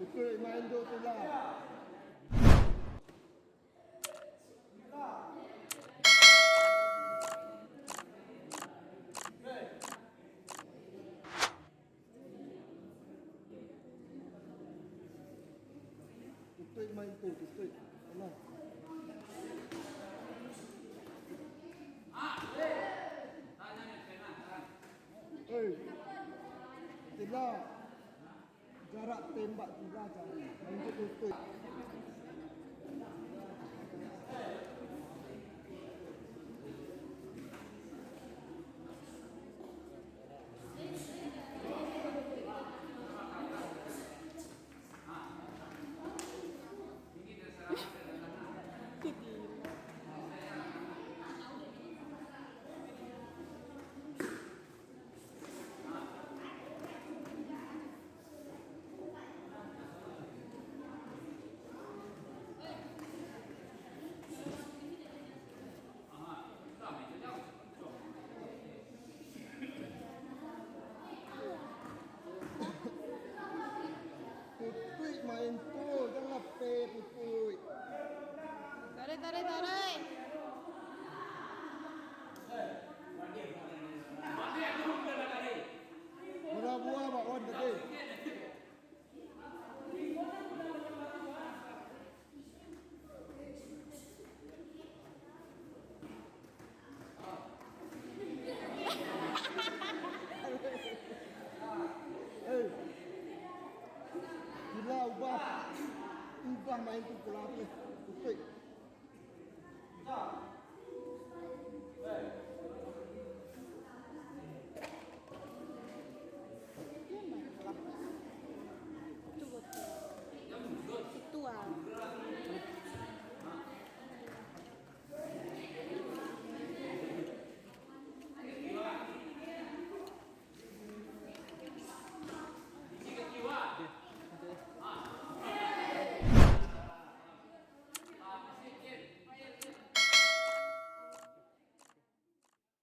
Ikut main tu tu lah. Ikut main tu, ikut. Mana? Tidak. Jarak tembak tidak jangan. Main tu ikut. Putui main tu, jangan putui. Tarik, tarik, tarik. Murah buah Pak Wan tadi. Gila ubah main tu pula ni. Putui.